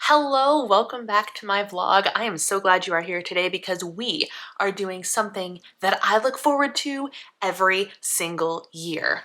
Hello, welcome back to my vlog. I am so glad you are here today because we are doing something that I look forward to every single year.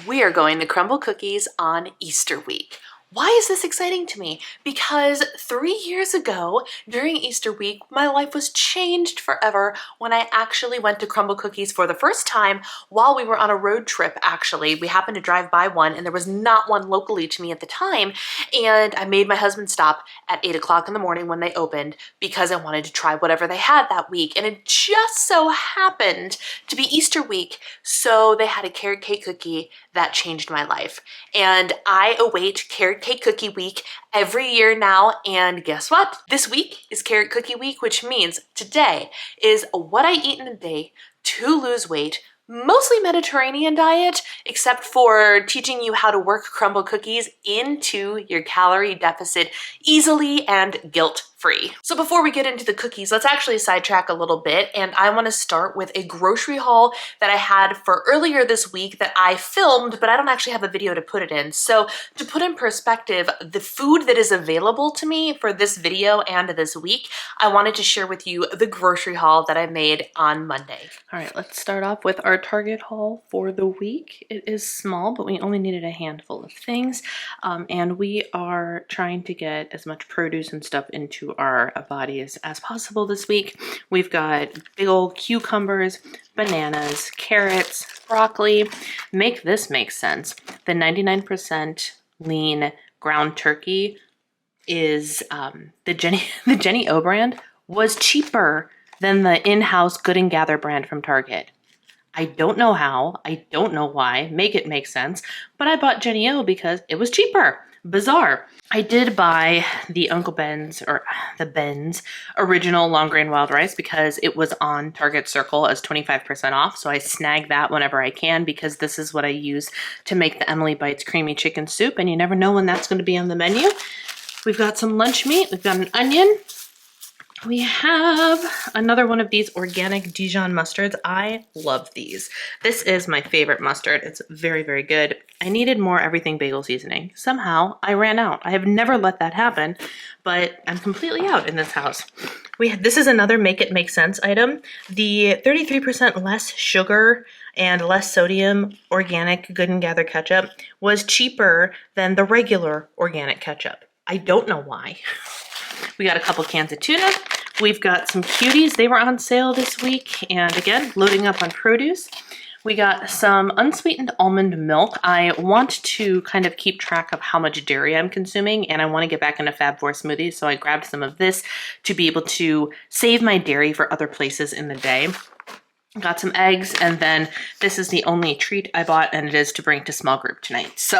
We are going to Crumbl cookies on Easter week. Why is this exciting to me? Because 3 years ago, during Easter week, my life was changed forever when I actually went to Crumbl cookies for the first time while we were on a road trip, actually. We happened to drive by one and there was not one locally to me at the time. And I made my husband stop at 8 o'clock in the morning when they opened because I wanted to try whatever they had that week. And it just so happened to be Easter week. So they had a carrot cake cookie that changed my life. And I await carrot cake cookie week every year now. And guess what? This week is carrot cookie week, which means today is what I eat in a day to lose weight, mostly Mediterranean diet, except for teaching you how to work Crumbl cookies into your calorie deficit easily and guilt-free. So before we get into the cookies, let's actually sidetrack a little bit, and I want to start with a grocery haul that I had for earlier this week that I filmed, but I don't actually have a video to put it in. So to put in perspective, the food that is available to me for this video and this week, I wanted to share with you the grocery haul that I made on Monday. All right, let's start off with our Target haul for the week. It is small, but we only needed a handful of things, and we are trying to get as much produce and stuff into our bodies as possible this week. We've got big old cucumbers, bananas, carrots, broccoli. Make this make sense. The 99% lean ground turkey is the Jenny O brand was cheaper than the in-house Good and Gather brand from Target. I don't know how, I don't know why, make it make sense, but I bought Jenny O because it was cheaper. Bizarre. I did buy the Uncle Ben's, or the Ben's, original long grain wild rice because it was on Target Circle as 25% off, so I snag that whenever I can because this is what I use to make the Emily Bites creamy chicken soup, and you never know when that's going to be on the menu. We've got some lunch meat, we've got an onion. We have another one of these organic Dijon mustards. I love these. This is my favorite mustard. It's very, very good. I needed more everything bagel seasoning. Somehow I ran out. I have never let that happen, but I'm completely out in this house. This is another make it make sense item. The 33% less sugar and less sodium organic Good and Gather ketchup was cheaper than the regular organic ketchup. I don't know why. We got a couple cans of tuna. We've got some cuties. They were on sale this week. And again, loading up on produce. We got some unsweetened almond milk. I want to kind of keep track of how much dairy I'm consuming, and I want to get back into Fab 4 smoothies, so I grabbed some of this to be able to save my dairy for other places in the day. Got some eggs, and then this is the only treat I bought, and it is to bring to small group tonight. So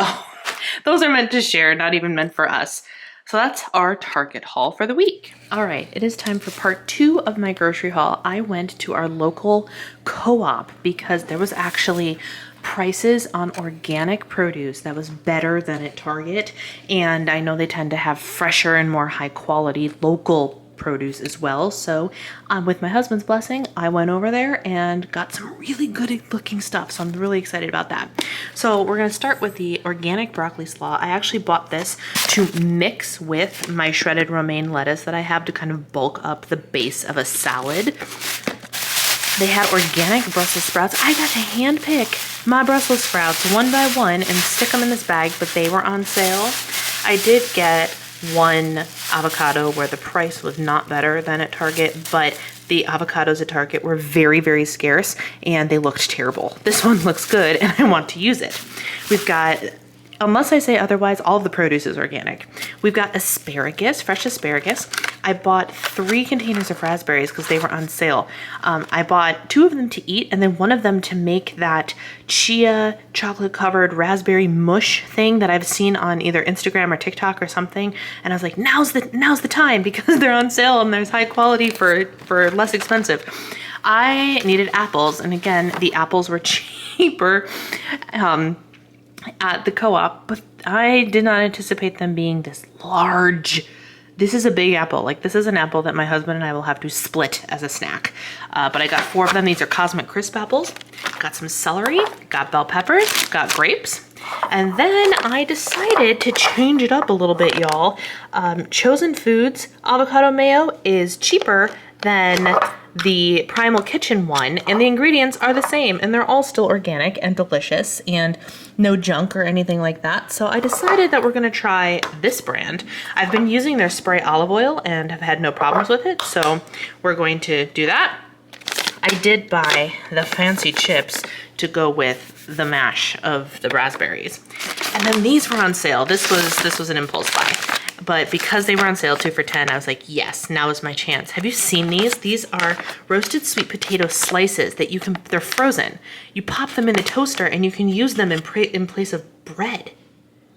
those are meant to share, not even meant for us. So that's our Target haul for the week. All right, it is time for part 2 of my grocery haul. I went to our local co-op because there was actually prices on organic produce that was better than at Target. And I know they tend to have fresher and more high quality local produce as well. So with my husband's blessing, I went over there and got some really good looking stuff. So I'm really excited about that. So we're going to start with the organic broccoli slaw. I actually bought this to mix with my shredded romaine lettuce that I have to kind of bulk up the base of a salad. They had organic Brussels sprouts. I got to hand pick my Brussels sprouts one by one and stick them in this bag, but they were on sale. I did get one avocado where the price was not better than at Target, but the avocados at Target were very, very scarce and they looked terrible. This one looks good and I want to use it. We've got, unless I say otherwise, all of the produce is organic. We've got asparagus, fresh asparagus. I bought 3 containers of raspberries because they were on sale. I bought 2 of them to eat and then 1 of them to make that chia chocolate covered raspberry mush thing that I've seen on either Instagram or TikTok or something. And I was like, now's the time because they're on sale and there's high quality for less expensive. I needed apples, and again, the apples were cheaper at the co-op, but I did not anticipate them being this large this is a big apple. Like this is an apple that my husband and I will have to split as a snack. But I got 4 of them. These are Cosmic Crisp apples. Got some celery, got bell peppers, got grapes. And then I decided to change it up a little bit, y'all. Chosen Foods avocado mayo is cheaper than the Primal Kitchen one, and the ingredients are the same, and they're all still organic and delicious and no junk or anything like that. So I decided that we're gonna try this brand. I've been using their spray olive oil and have had no problems with it, so we're going to do that. I did buy the fancy chips to go with the mash of the raspberries. And then these were on sale. This was an impulse buy. But because they were on sale 2 for $10, I was like, yes, now is my chance. Have you seen these? These are roasted sweet potato slices that they're frozen. You pop them in the toaster and you can use them in place of bread.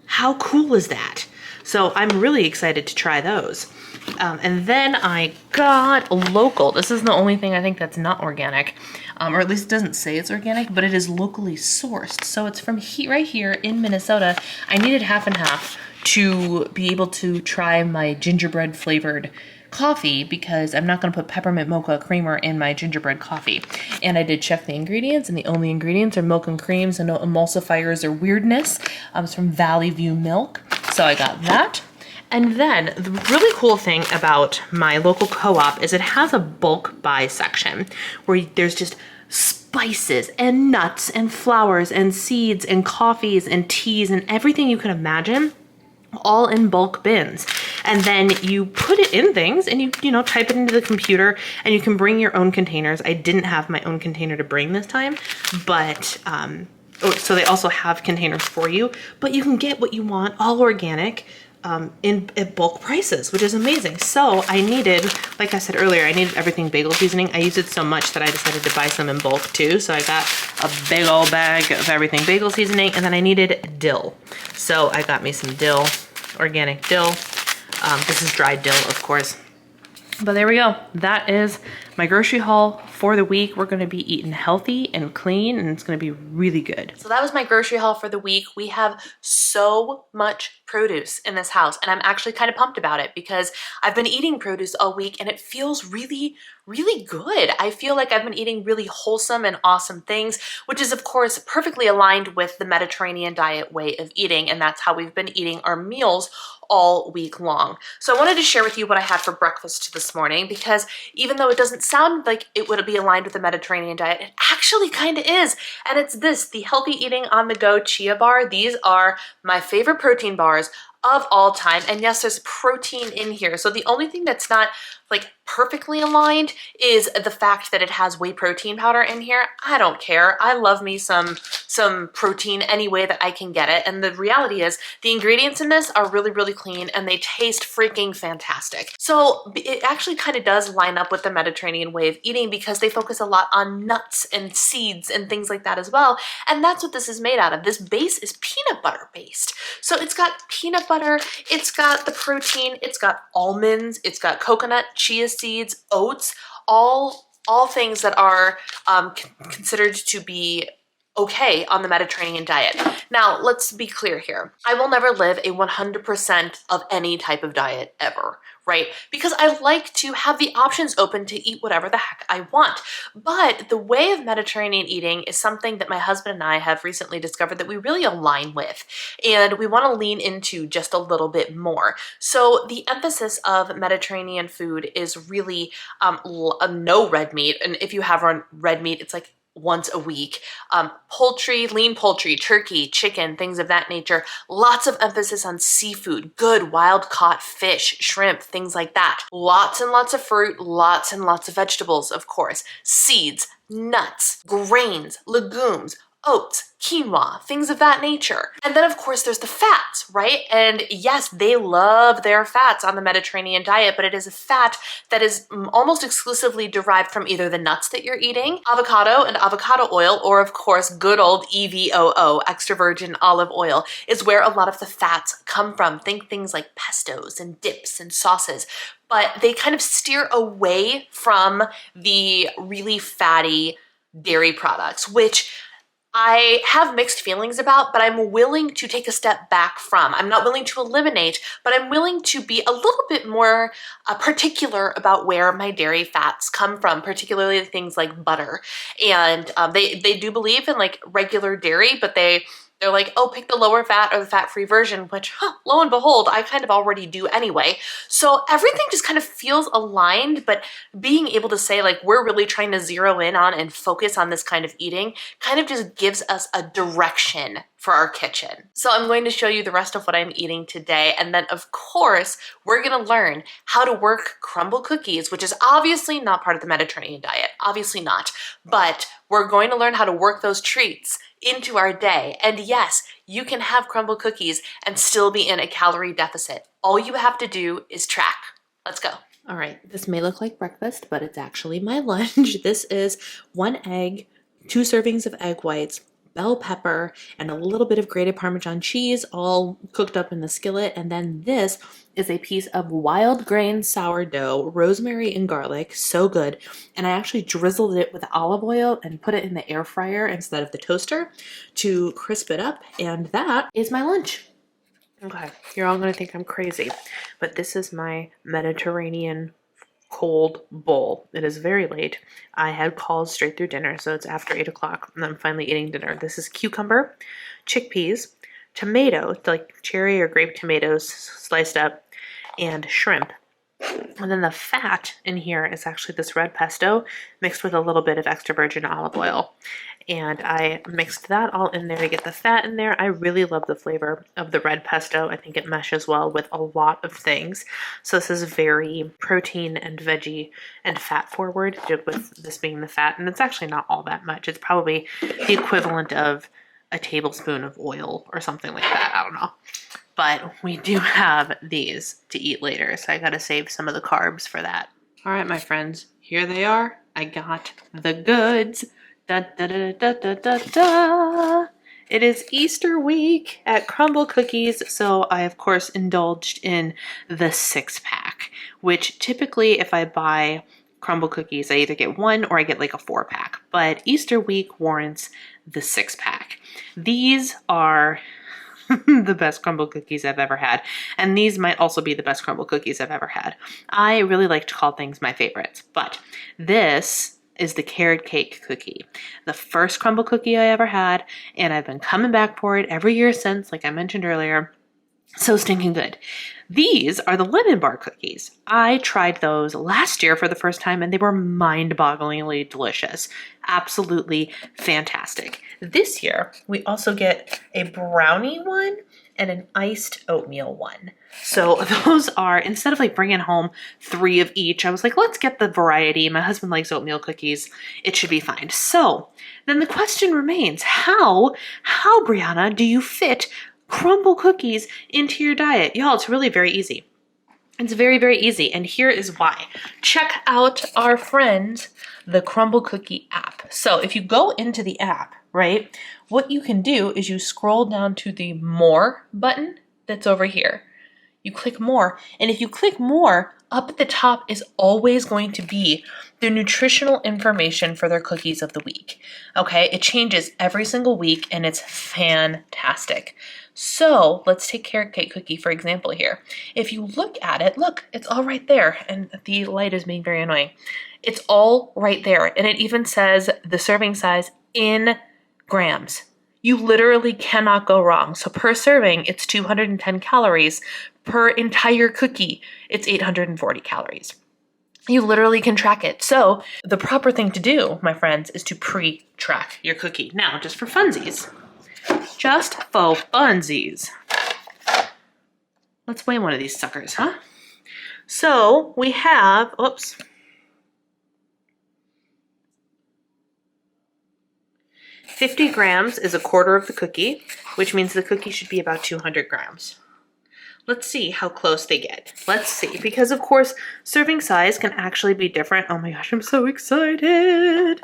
How cool is that? So I'm really excited to try those. And then I got local. This is the only thing I think that's not organic, or at least it doesn't say it's organic, but it is locally sourced. So it's from right here in Minnesota. I needed half and half to be able to try my gingerbread flavored coffee because I'm not going to put peppermint mocha creamer in my gingerbread coffee. And I did check the ingredients, and the only ingredients are milk and cream, so no emulsifiers or weirdness. It's from Valley View Milk, so I got that. And then the really cool thing about my local co-op is it has a bulk buy section where there's just spices and nuts and flowers and seeds and coffees and teas and everything you can imagine, all in bulk bins. And then you put it in things and you type it into the computer, and you can bring your own containers. I didn't have my own container to bring this time, but so they also have containers for you, but you can get what you want, all organic, at bulk prices, which is amazing. So I needed, like I said earlier, I needed everything bagel seasoning. I used it so much that I decided to buy some in bulk too. So I got a big old bag of everything bagel seasoning, and then I needed dill. So I got me some dill, organic dill. This is dried dill, of course. But there we go. That is my grocery haul for the week. We're gonna be eating healthy and clean, and it's gonna be really good. So that was my grocery haul for the week. We have so much produce in this house, and I'm actually kind of pumped about it because I've been eating produce all week and it feels really, really good. I feel like I've been eating really wholesome and awesome things, which is of course perfectly aligned with the Mediterranean diet way of eating, and that's how we've been eating our meals all week long. So I wanted to share with you what I had for breakfast this morning, because even though it doesn't sound like it would be aligned with the Mediterranean diet, it actually kind of is. And it's this, the Healthy Eating on the Go Chia Bar. These are my favorite protein bars of all time. And yes, there's protein in here. So the only thing that's not like perfectly aligned is the fact that it has whey protein powder in here. I don't care. I love me some protein any way that I can get it. And the reality is the ingredients in this are really, really clean and they taste freaking fantastic. So it actually kind of does line up with the Mediterranean way of eating because they focus a lot on nuts and seeds and things like that as well. And that's what this is made out of. This base is peanut butter based. So it's got peanut butter, it's got the protein, it's got almonds, it's got coconut, chia seeds, oats, all things that are considered to be okay on the Mediterranean diet. Now, let's be clear here. I will never live a 100% of any type of diet ever, right? Because I like to have the options open to eat whatever the heck I want. But the way of Mediterranean eating is something that my husband and I have recently discovered that we really align with, and we want to lean into just a little bit more. So the emphasis of Mediterranean food is really no red meat. And if you have red meat, it's like once a week. Poultry, lean poultry, turkey, chicken, things of that nature. Lots of emphasis on seafood, good wild caught fish, shrimp, things like that. Lots and lots of fruit, lots and lots of vegetables, of course. Seeds, nuts, grains, legumes, oats, quinoa, things of that nature. And then of course there's the fats, right? And yes, they love their fats on the Mediterranean diet, but it is a fat that is almost exclusively derived from either the nuts that you're eating, avocado and avocado oil, or of course good old EVOO, extra virgin olive oil, is where a lot of the fats come from. Think things like pestos and dips and sauces. But they kind of steer away from the really fatty dairy products, which I have mixed feelings about, but I'm willing to take a step back from. I'm not willing to eliminate, but I'm willing to be a little bit more particular about where my dairy fats come from, particularly things like butter. And they do believe in like regular dairy, but they're like, oh, pick the lower fat or the fat-free version, which lo and behold, I kind of already do anyway. So everything just kind of feels aligned, but being able to say like, we're really trying to zero in on and focus on this kind of eating kind of just gives us a direction for our kitchen. So I'm going to show you the rest of what I'm eating today. And then of course, we're gonna learn how to work Crumbl cookies, which is obviously not part of the Mediterranean diet, obviously not, but we're going to learn how to work those treats into our day. And yes, you can have Crumbl cookies and still be in a calorie deficit. All you have to do is track. Let's go. All right, this may look like breakfast, but it's actually my lunch. This is 1 egg, 2 servings of egg whites, bell pepper, and a little bit of grated Parmesan cheese, all cooked up in the skillet. And then this is a piece of wild grain sourdough, rosemary and garlic, so good. And I actually drizzled it with olive oil and put it in the air fryer instead of the toaster to crisp it up. And that is my lunch. Okay, you're all gonna think I'm crazy, but this is my Mediterranean cold bowl. It is very late. I had calls straight through dinner, so it's after 8 o'clock and I'm finally eating dinner. This is cucumber, chickpeas, tomato, like cherry or grape tomatoes sliced up, and shrimp. And then the fat in here is actually this red pesto mixed with a little bit of extra virgin olive oil. And I mixed that all in there to get the fat in there. I really love the flavor of the red pesto. I think it meshes well with a lot of things. So this is very protein and veggie and fat forward, with this being the fat. And it's actually not all that much. It's probably the equivalent of a tablespoon of oil or something like that. I don't know. But we do have these to eat later, so I gotta save some of the carbs for that. All right, my friends, here they are. I got the goods. Da, da, da, da, da, da, da. It is Easter week at Crumbl Cookies, so I of course indulged in the 6-pack, which typically if I buy Crumbl cookies, I either get 1 or I get like a 4-pack, but Easter week warrants the 6-pack. These are the best Crumbl cookies I've ever had. And these might also be the best Crumbl cookies I've ever had. I really like to call things my favorites, but this is the carrot cake cookie. The first Crumbl cookie I ever had, and I've been coming back for it every year since, like I mentioned earlier. So stinking good. These are the lemon bar cookies. I tried those last year for the first time and they were mind-bogglingly delicious. Absolutely fantastic. This year, we also get a brownie one and an iced oatmeal one. So those are, instead of like bringing home 3 of each, I was like, let's get the variety. My husband likes oatmeal cookies. It should be fine. So then the question remains, how Brianna, do you fit Crumbl cookies into your diet? Y'all, it's really very easy. It's very, very easy. And here is why. Check out our friends, the Crumbl Cookie app. So if you go into the app, right, what you can do is you scroll down to the More button that's over here. You click More, and if you click More, up at the top is always going to be the nutritional information for their cookies of the week. Okay, it changes every single week and it's fantastic. So let's take carrot cake cookie for example here. If you look at it, look, it's all right there, and the light is being very annoying. It's all right there, and it even says the serving size in grams. You literally cannot go wrong. So per serving, it's 210 calories. Per entire cookie, it's 840 calories. You literally can track it. So the proper thing to do, my friends, is to pre-track your cookie. Now, just for funsies. Just for funsies. Let's weigh one of these suckers, huh? So we have, oops. $50 grams is a quarter of the cookie, which means the cookie should be about 200 grams. Let's see how close they get. Let's see, because of course, serving size can actually be different. Oh my gosh, I'm so excited.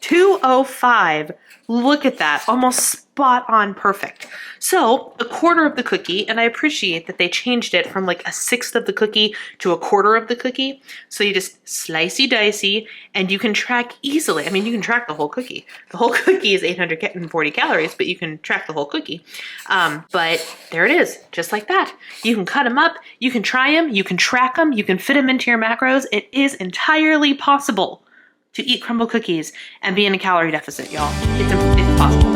205. Look at that, almost spot on perfect. So a quarter of the cookie, and I appreciate that they changed it from like a sixth of the cookie to a quarter of the cookie. So you just slicey dicey, and you can track easily. I mean, you can track the whole cookie. The whole cookie is 840 calories, but you can track the whole cookie. But there it is, just like that. You can cut them up, you can try them, you can track them, you can fit them into your macros. It is entirely possible to eat Crumbl cookies and be in a calorie deficit, y'all. It's possible.